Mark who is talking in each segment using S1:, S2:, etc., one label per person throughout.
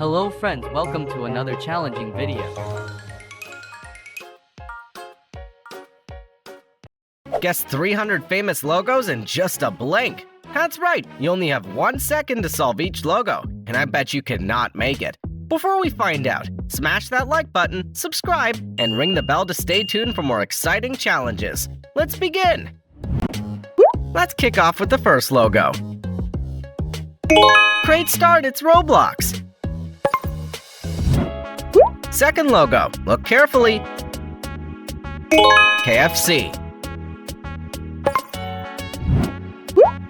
S1: Hello friends, welcome to another challenging video.
S2: Guess 300 famous logos in just a blink. That's right, you only have 1 second to solve each logo, and I bet you cannot make it. Before we find out, smash that like button, subscribe, and ring the bell to stay tuned for more exciting challenges. Let's begin! Let's kick off with the first logo. Great start, it's Roblox. Second logo, look carefully. KFC.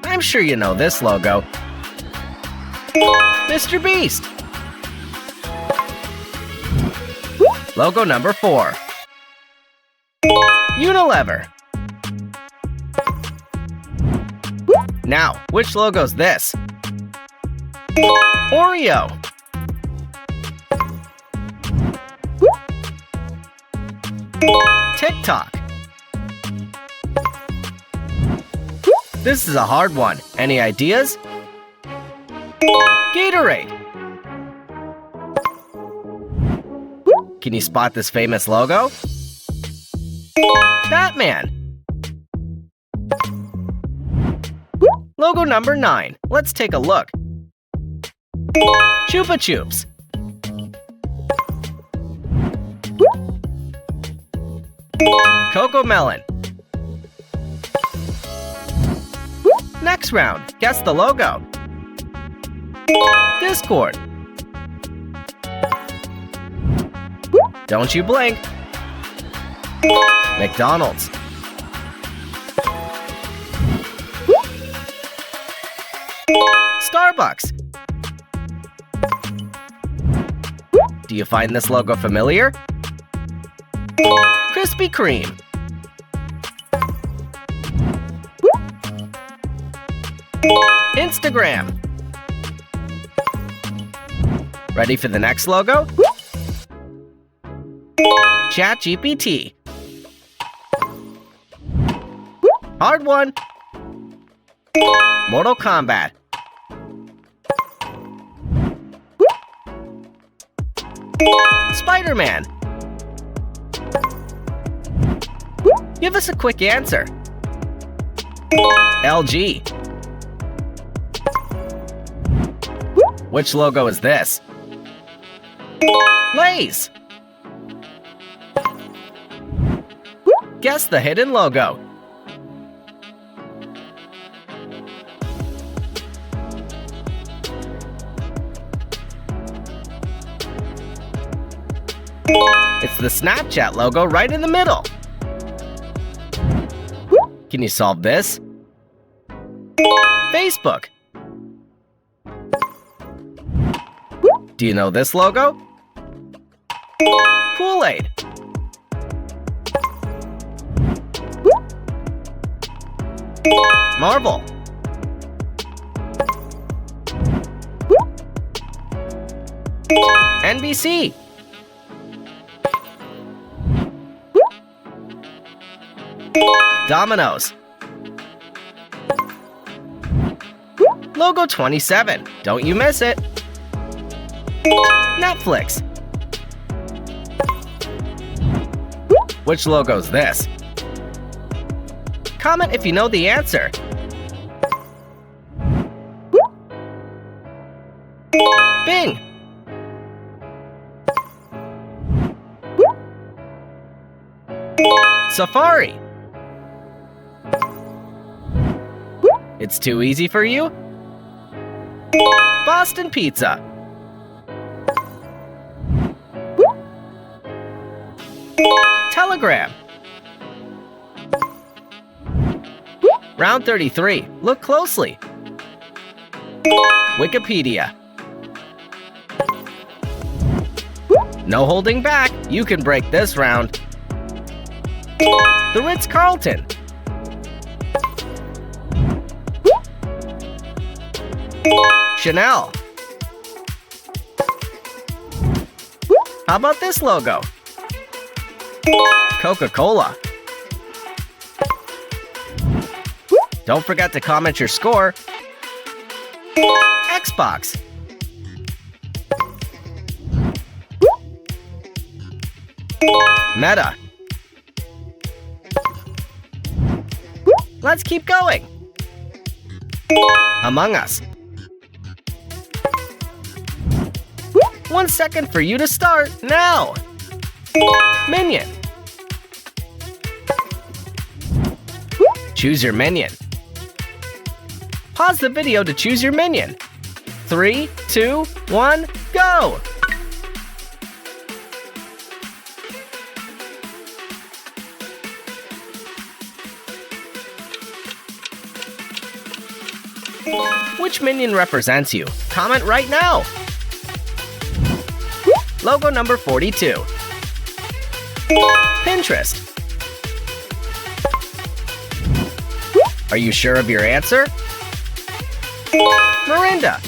S2: I'm sure you know this logo. Mr. Beast. Logo number 4. Unilever. Now, which logo's this? Oreo. TikTok. This is a hard one. Any ideas? Gatorade. Can you spot this famous logo? Batman. Logo number 9. Let's take a look. Chupa Chups. Coco Melon. Next round, guess the logo. Discord. Don't you blink. McDonald's. Starbucks. Do you find this logo familiar? Krispy Kreme. Instagram. Ready for the next logo? ChatGPT. Hard one. Mortal Kombat. Spider-Man. Give us a quick answer. LG. Which logo is this? Lay's. Guess the hidden logo. It's the Snapchat logo right in the middle. Can you solve this? Facebook. Do you know this logo? Kool-Aid. Marvel. NBC. Domino's. Logo 27. Don't you miss it. Netflix. Which logo's this? Comment if you know the answer. Bing. Safari. It's too easy for you? Boston Pizza. Telegram. Round 33. Look closely. Wikipedia. No holding back. You can break this round. The Ritz-Carlton. Chanel. How about this logo? Coca-Cola. Don't forget to comment your score. Xbox. Meta. Let's keep going. Among Us. 1 second for you to start now. Minion. Choose your minion. Pause the video to choose your minion. 3, 2, 1, go! Which minion represents you? Comment right now! Logo number 42. Pinterest. Are you sure of your answer? Miranda.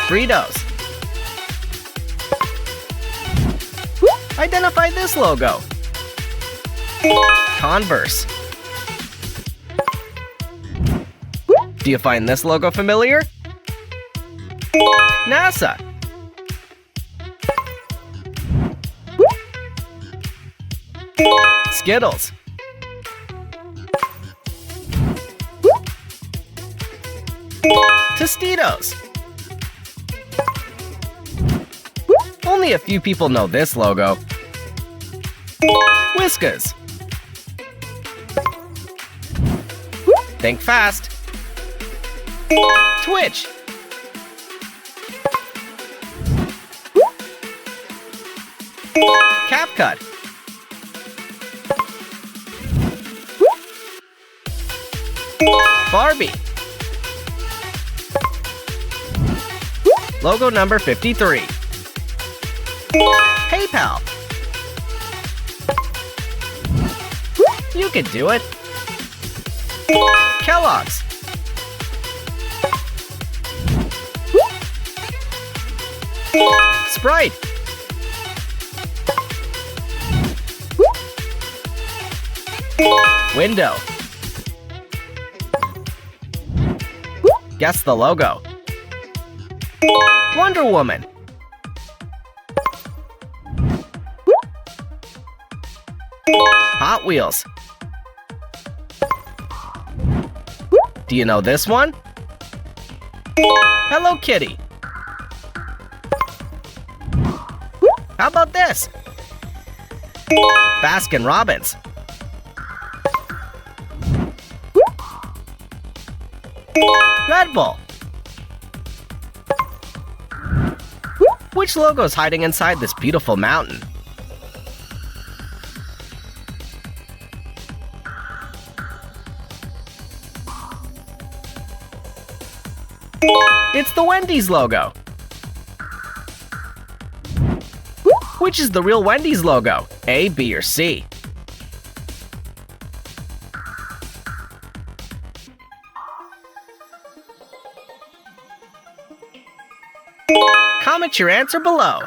S2: Fritos. Identify this logo. Converse. Do you find this logo familiar? NASA. Skittles. Tostitos. Only a few people know this logo. Whiskas. Think fast. Twitch. CapCut. Barbie. Logo number 53. PayPal. You can do it. Kellogg's. Sprite. Window. Guess the logo. Wonder Woman. Hot Wheels. Do you know this one? Hello Kitty. How about this? Baskin Robbins. Red Bull. Which logo is hiding inside this beautiful mountain? It's the Wendy's logo. Which is the real Wendy's logo? A, B, or C? Comment your answer below.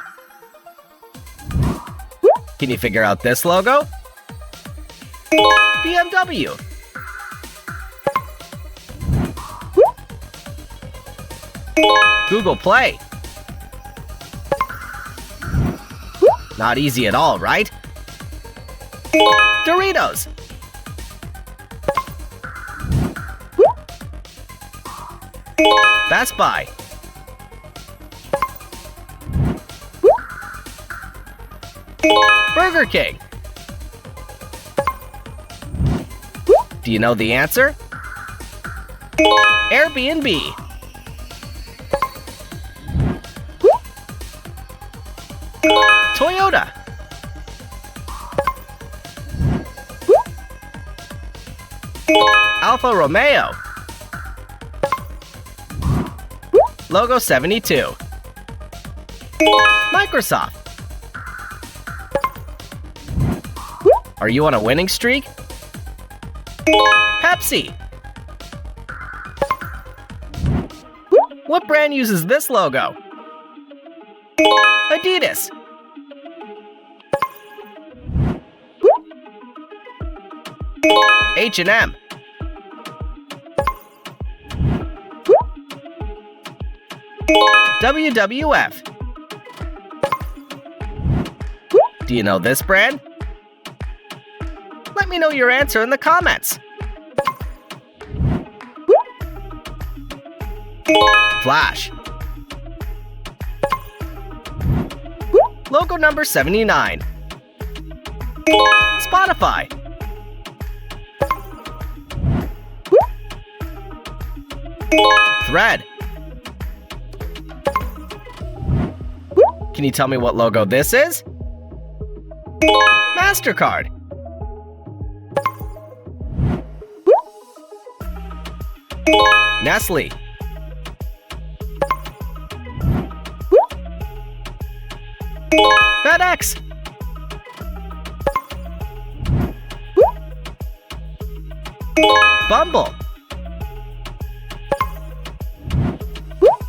S2: Can you figure out this logo? BMW. Google Play. Not easy at all, right? Doritos. Best Buy. Burger King. Do you know the answer? Airbnb. Toyota. Alfa Romeo. Logo 72. Microsoft. Are you on a winning streak? Pepsi. What brand uses this logo? Adidas. H&M. WWF. Do you know this brand? Let me know your answer in the comments. Flash. Logo number 79. Spotify. Thread. Can you tell me what logo this is? MasterCard. Nestle. FedEx. Bumble.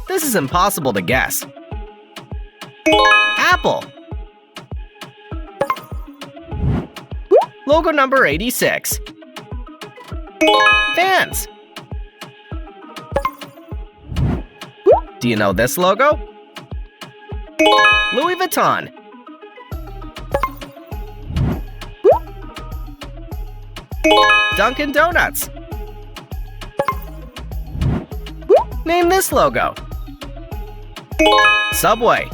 S2: This is impossible to guess. Apple. Logo number 86. Vans. Do you know this logo? Louis Vuitton. Dunkin' Donuts. Name this logo. Subway.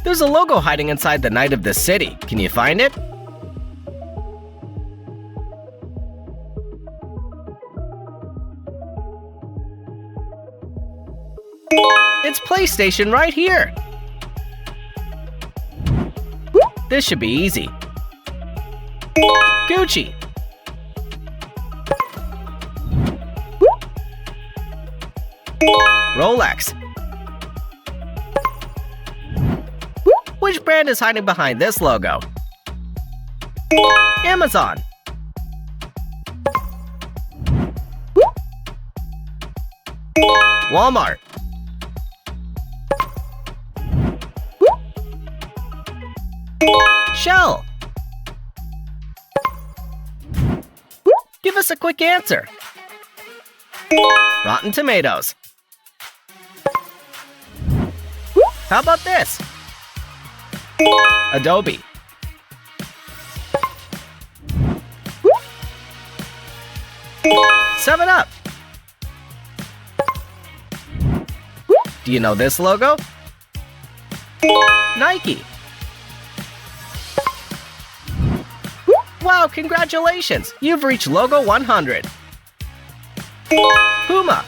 S2: There's a logo hiding inside the night of this city. Can you find it? It's PlayStation right here. This should be easy. Gucci. Rolex. Which brand is hiding behind this logo? Amazon. Walmart. Shell. Give us a quick answer. Rotten Tomatoes. How about this? Adobe. Seven Up. Do you know this logo? Nike. Wow, congratulations! You've reached Logo 100. Puma.